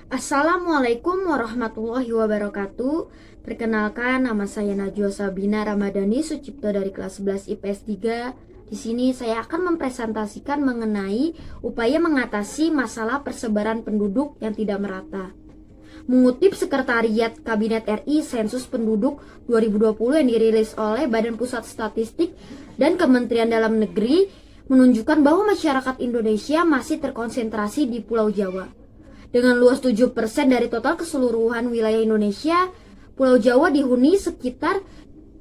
Assalamualaikum warahmatullahi wabarakatuh. Perkenalkan, nama saya Najwa Sabina Ramadhani Sucipto dari kelas 11 IPS 3. Di sini saya akan mempresentasikan mengenai upaya mengatasi masalah persebaran penduduk yang tidak merata. Mengutip Sekretariat Kabinet RI Sensus Penduduk 2020 yang dirilis oleh Badan Pusat Statistik dan Kementerian Dalam Negeri, menunjukkan bahwa masyarakat Indonesia masih terkonsentrasi di Pulau Jawa. Dengan luas 7% dari total keseluruhan wilayah Indonesia, Pulau Jawa dihuni sekitar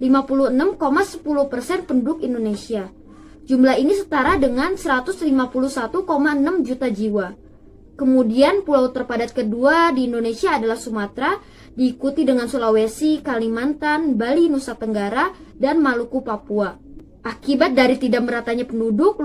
56,10% penduduk Indonesia. Jumlah ini setara dengan 151,6 juta jiwa. Kemudian pulau terpadat kedua di Indonesia adalah Sumatera, diikuti dengan Sulawesi, Kalimantan, Bali, Nusa Tenggara, dan Maluku, Papua. Akibat dari tidak meratanya penduduk,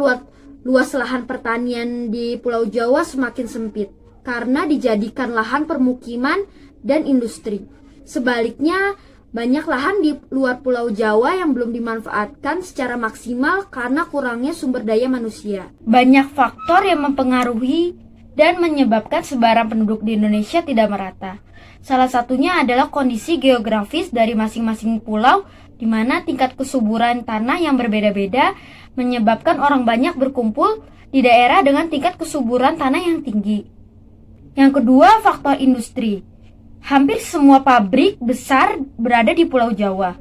luas lahan pertanian di Pulau Jawa semakin sempit karena dijadikan lahan permukiman dan industri. Sebaliknya, banyak lahan di luar Pulau Jawa yang belum dimanfaatkan secara maksimal karena kurangnya sumber daya manusia. Banyak faktor yang mempengaruhi dan menyebabkan sebaran penduduk di Indonesia tidak merata. Salah satunya adalah kondisi geografis dari masing-masing pulau, di mana tingkat kesuburan tanah yang berbeda-beda menyebabkan orang banyak berkumpul di daerah dengan tingkat kesuburan tanah yang tinggi. Yang kedua, faktor industri. Hampir semua pabrik besar berada di Pulau Jawa,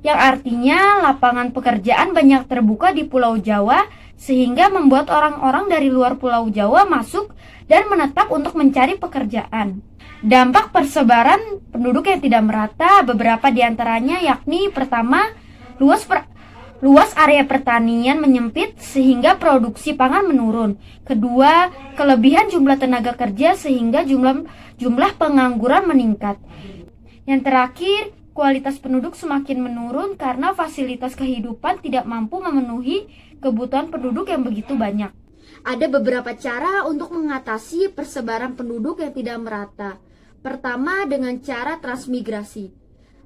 yang artinya lapangan pekerjaan banyak terbuka di Pulau Jawa, sehingga membuat orang-orang dari luar Pulau Jawa masuk dan menetap untuk mencari pekerjaan. Dampak persebaran penduduk yang tidak merata, beberapa diantaranya yakni pertama, luas area pertanian menyempit sehingga produksi pangan menurun. Kedua, kelebihan jumlah tenaga kerja sehingga jumlah pengangguran meningkat. Yang terakhir, kualitas penduduk semakin menurun karena fasilitas kehidupan tidak mampu memenuhi kebutuhan penduduk yang begitu banyak. Ada beberapa cara untuk mengatasi persebaran penduduk yang tidak merata. Pertama, dengan cara transmigrasi.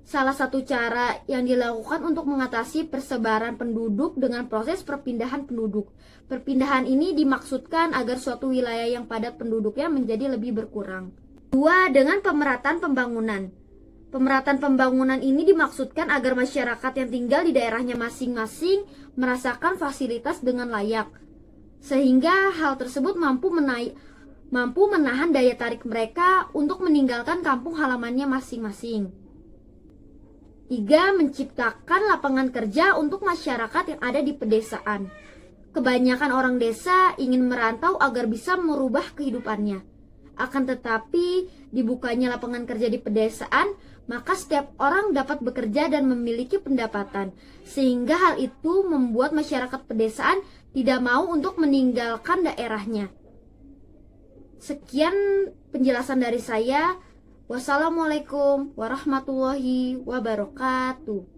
Salah satu cara yang dilakukan untuk mengatasi persebaran penduduk dengan proses perpindahan penduduk. Perpindahan ini dimaksudkan agar suatu wilayah yang padat penduduknya menjadi lebih berkurang. Dua, dengan pemerataan pembangunan. Pemerataan pembangunan ini dimaksudkan agar masyarakat yang tinggal di daerahnya masing-masing merasakan fasilitas dengan layak, sehingga hal tersebut mampu menahan daya tarik mereka untuk meninggalkan kampung halamannya masing-masing. 3. Menciptakan lapangan kerja untuk masyarakat yang ada di pedesaan. Kebanyakan orang desa ingin merantau agar bisa merubah kehidupannya. Akan tetapi, dibukanya lapangan kerja di pedesaan, maka setiap orang dapat bekerja dan memiliki pendapatan, sehingga hal itu membuat masyarakat pedesaan tidak mau untuk meninggalkan daerahnya. Sekian penjelasan dari saya. Wassalamualaikum warahmatullahi wabarakatuh.